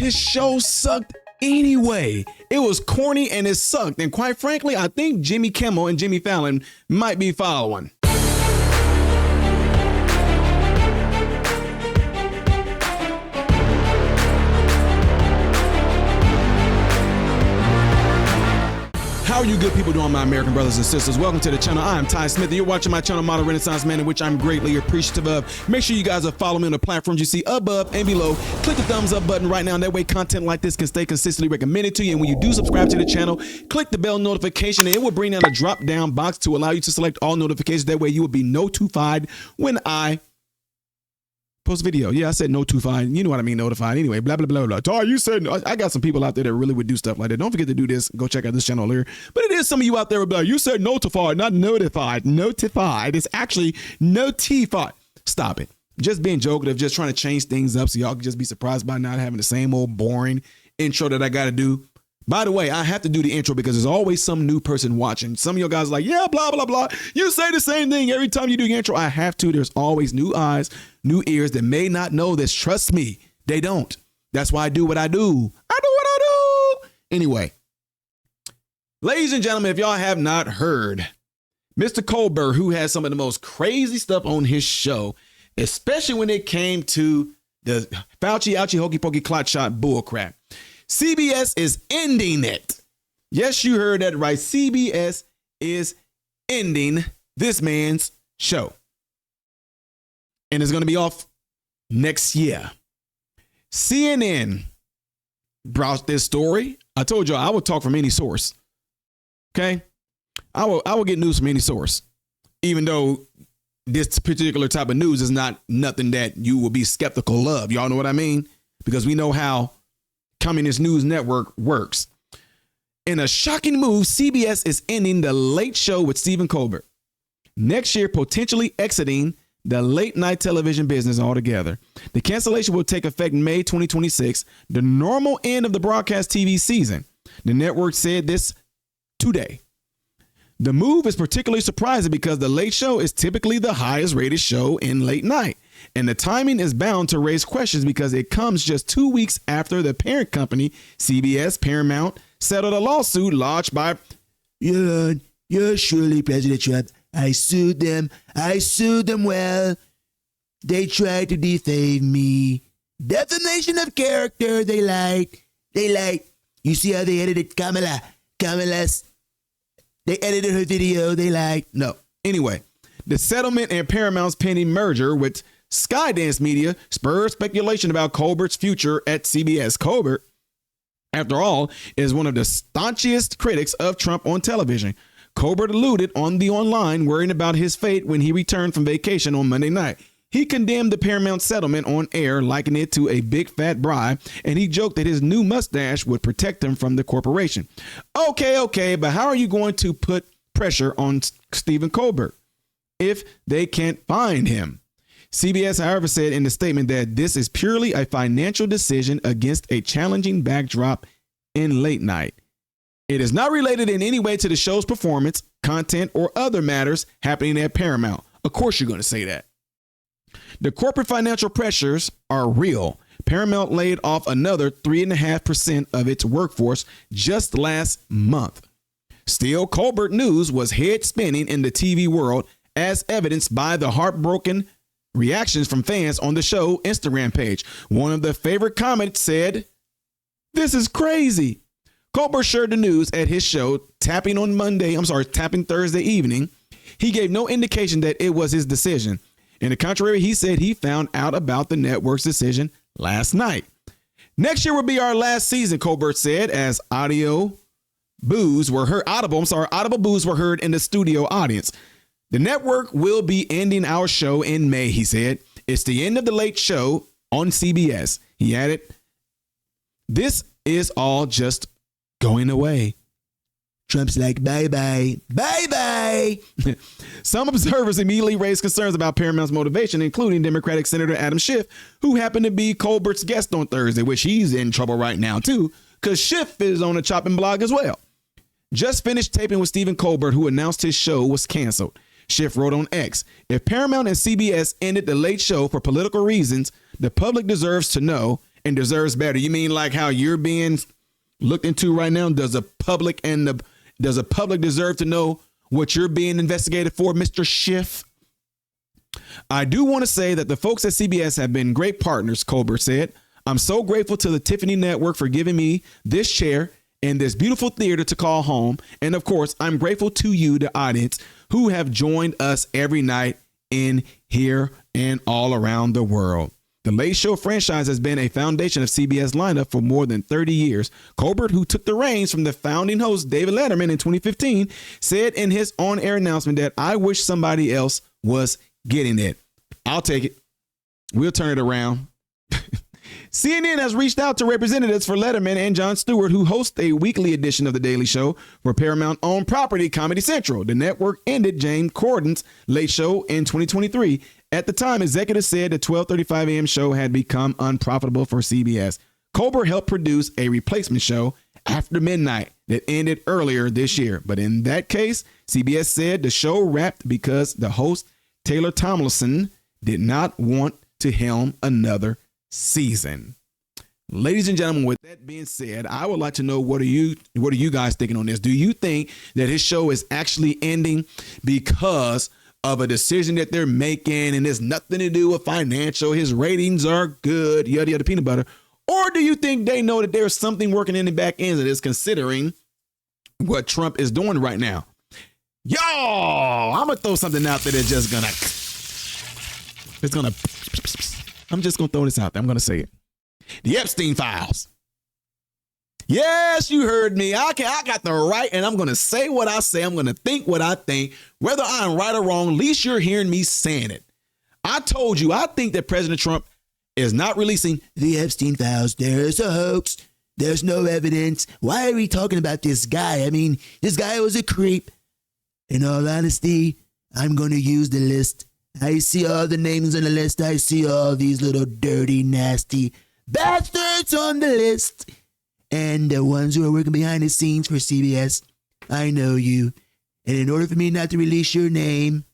His show sucked anyway. It was corny and it sucked. And quite frankly, I think Jimmy Kimmel and Jimmy Fallon might be following. How are you good people doing, my American brothers and sisters? Welcome to the channel. I'm Ty Smith, and you're watching my channel, Modern Renaissance Man, in which I'm greatly appreciative of. Make sure you guys are following me on the platforms you see above and below. Click the thumbs up button right now, and that way content like this can stay consistently recommended to you. And when you do subscribe to the channel, click the bell notification, and it will bring down a drop-down box to allow you to select all notifications. That way you will be notified when I post video. Yeah, I said notified. You know what I mean, notified. Anyway, blah, blah, blah, blah. Tar, you said, I got some people out there that really would do stuff like that. Don't forget to do this. Go check out this channel later. But it is some of you out there who be like, you said notified, not notified. Notified. It's actually notified. Stop it. Just being joking, just trying to change things up so y'all can just be surprised by not having the same old boring intro that I got to do. By the way, I have to do the intro because there's always some new person watching. Some of you guys are like, yeah, blah, blah, blah. You say the same thing every time you do the intro. I have to. There's always new eyes, new ears that may not know this. Trust me, they don't. That's why I do what I do. I do what I do. Anyway, ladies and gentlemen, if y'all have not heard, Mr. Colbert, who has some of the most crazy stuff on his show, especially when it came to the Fauci, ouchie, hokey pokey, clot shot bullcrap. CBS is ending it. Yes, you heard that right. CBS is ending this man's show. And it's going to be off next year. CNN brought this story. I told you I would talk from any source. Okay? I will get news from any source. Even though this particular type of news is not nothing that you will be skeptical of. Y'all know what I mean? Because we know how Communist News Network works. In a shocking move, CBS is ending the Late Show with Stephen Colbert. Next year, potentially exiting the late night television business altogether. The cancellation will take effect in May 2026, the normal end of the broadcast TV season. The network said this today. The move is particularly surprising because the Late Show is typically the highest rated show in late night. And the timing is bound to raise questions because it comes just 2 weeks after the parent company, CBS Paramount, settled a lawsuit lodged by you're surely President Trump. I sued them. Well. They tried to defame me. Defamation of character. They lied. You see how they edited Kamala's. They edited her video. They lied. No. Anyway, the settlement and Paramount's pending merger with Skydance Media spurred speculation about Colbert's future at CBS. Colbert, after all, is one of the staunchest critics of Trump on television. Colbert alluded on the online, worrying about his fate when he returned from vacation on Monday night. He condemned the Paramount settlement on air, likening it to a big fat bribe, and he joked that his new mustache would protect him from the corporation. Okay, but how are you going to put pressure on Stephen Colbert if they can't find him? CBS, however, said in the statement that this is purely a financial decision against a challenging backdrop in late night. It is not related in any way to the show's performance, content, or other matters happening at Paramount. Of course you're going to say that. The corporate financial pressures are real. Paramount laid off another 3.5% of its workforce just last month. Still, Colbert News was head spinning in the TV world, as evidenced by the heartbroken reactions from fans on the show Instagram page. One of the favorite comments said, "This is crazy." Colbert shared the news at his show tapping Thursday evening. He gave no indication that it was his decision. In the contrary, he said he found out about the network's decision last night. Next year will be our last season, Colbert said, as audible boos were heard in the studio audience. The network will be ending our show in May, he said. It's the end of the Late Show on CBS. He added, this is all just going away. Trump's like, bye-bye, bye-bye. Some observers immediately raised concerns about Paramount's motivation, including Democratic Senator Adam Schiff, who happened to be Colbert's guest on Thursday, which he's in trouble right now, too, because Schiff is on the chopping block as well. Just finished taping with Stephen Colbert, who announced his show was canceled. Schiff wrote on X, if Paramount and CBS ended the Late Show for political reasons, the public deserves to know, and deserves better. You mean like how you're being looked into right now? Does the public deserve to know what you're being investigated for, Mr. Schiff? I do want to say that the folks at CBS have been great partners, Colbert said. I'm so grateful to the Tiffany Network for giving me this chair and this beautiful theater to call home. And of course, I'm grateful to you, the audience, who have joined us every night in here and all around the world. The Late Show franchise has been a foundation of CBS lineup for more than 30 years. Colbert, who took the reins from the founding host David Letterman in 2015, said in his on-air announcement that I wish somebody else was getting it. I'll take it. We'll turn it around. CNN has reached out to representatives for Letterman and Jon Stewart, who host a weekly edition of The Daily Show for Paramount-owned property Comedy Central. The network ended James Corden's Late Show in 2023. At the time, executives said the 12:35 a.m. show had become unprofitable for CBS. Colbert helped produce a replacement show after midnight that ended earlier this year. But in that case, CBS said the show wrapped because the host, Taylor Tomlinson, did not want to helm another season. Ladies and gentlemen, with that being said, I would like to know what are you guys thinking on this? Do you think that his show is actually ending because of a decision that they're making and it's nothing to do with financial, his ratings are good, yada yada peanut butter? Or do you think they know that there's something working in the back end that is considering what Trump is doing right now? Y'all, I'm gonna throw something out there that's just I'm just going to throw this out there. I'm going to say it. The Epstein files. Yes, you heard me. I got the right, and I'm going to say what I say. I'm going to think what I think. Whether I'm right or wrong, at least you're hearing me saying it. I told you, I think that President Trump is not releasing the Epstein files. There's a hoax. There's no evidence. Why are we talking about this guy? I mean, this guy was a creep. In all honesty, I'm going to use the list. I see all the names on the list. I see all these little dirty, nasty bastards on the list. And the ones who are working behind the scenes for CBS, I know you. And in order for me not to release your name,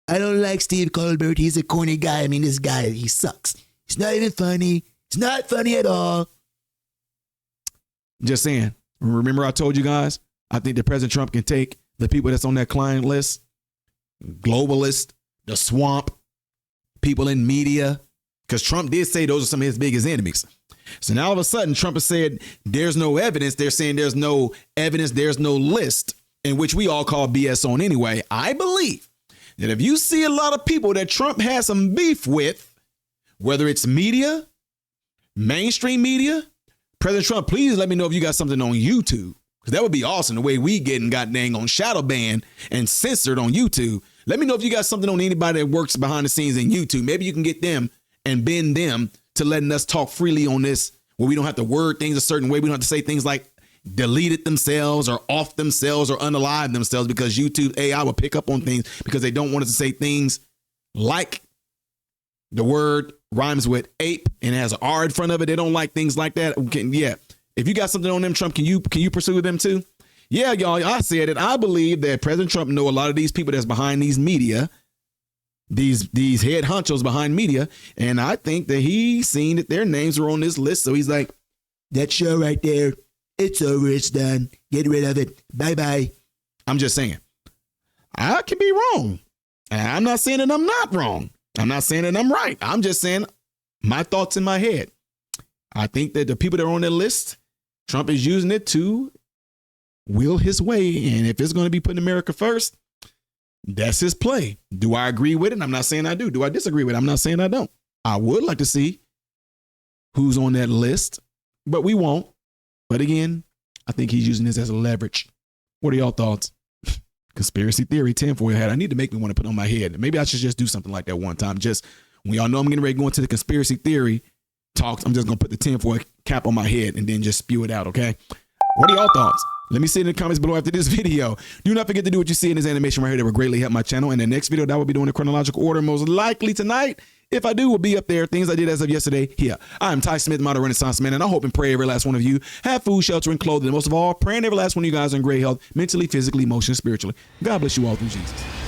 I don't like Steve Colbert. He's a corny guy. I mean, this guy, he sucks. He's not even funny. He's not funny at all. Just saying. Remember I told you guys, I think that President Trump can take the people that's on that client list, globalists, the swamp, people in media, because Trump did say those are some of his biggest enemies. So now all of a sudden, Trump has said there's no evidence. They're saying there's no evidence. There's no list, in which we all call BS on anyway. I believe that if you see a lot of people that Trump has some beef with, whether it's media, mainstream media, President Trump, please let me know if you got something on YouTube, because that would be awesome. The way we getting got dang on shadow banned and censored on YouTube. Let me know if you got something on anybody that works behind the scenes in YouTube. Maybe you can get them and bend them to letting us talk freely on this, where we don't have to word things a certain way. We don't have to say things like deleted themselves or off themselves or unalive themselves, because YouTube AI will pick up on things because they don't want us to say things like the word rhymes with ape and has an R in front of it. They don't like things like that. Yeah. If you got something on them, Trump, can you pursue them too? Yeah, y'all, I said it. I believe that President Trump know a lot of these people that's behind these media, these head honchos behind media, and I think that he's seen that their names are on this list. So he's like, that show right there, it's over, it's done. Get rid of it. Bye-bye. I'm just saying. I could be wrong. I'm not saying that I'm not wrong. I'm not saying that I'm right. I'm just saying my thoughts in my head. I think that the people that are on that list, Trump is using it to will his way. And if it's going to be putting America first, that's his play. Do I agree with it? I'm not saying I do. Do I disagree with it? I'm not saying I don't. I would like to see who's on that list, but we won't. But again, I think he's using this as a leverage. What are y'all thoughts? Conspiracy theory, tinfoil hat. I need to make me want to put on my head. Maybe I should just do something like that one time. Just when y'all know I'm getting ready to go into the conspiracy theory talks, I'm just going to put the tinfoil cap on my head and then just spew it out, okay? What are y'all thoughts? Let me see in the comments below after this video. Do not forget to do what you see in this animation right here. That will greatly help my channel. And the next video that I will be doing in chronological order, most likely tonight, if I do, will be up there. Things I did as of yesterday here. I'm Ty Smith, modern Renaissance man, and I hope and pray every last one of you have food, shelter, and clothing. And most of all, praying every last one of you guys are in great health, mentally, physically, emotionally, spiritually. God bless you all through Jesus.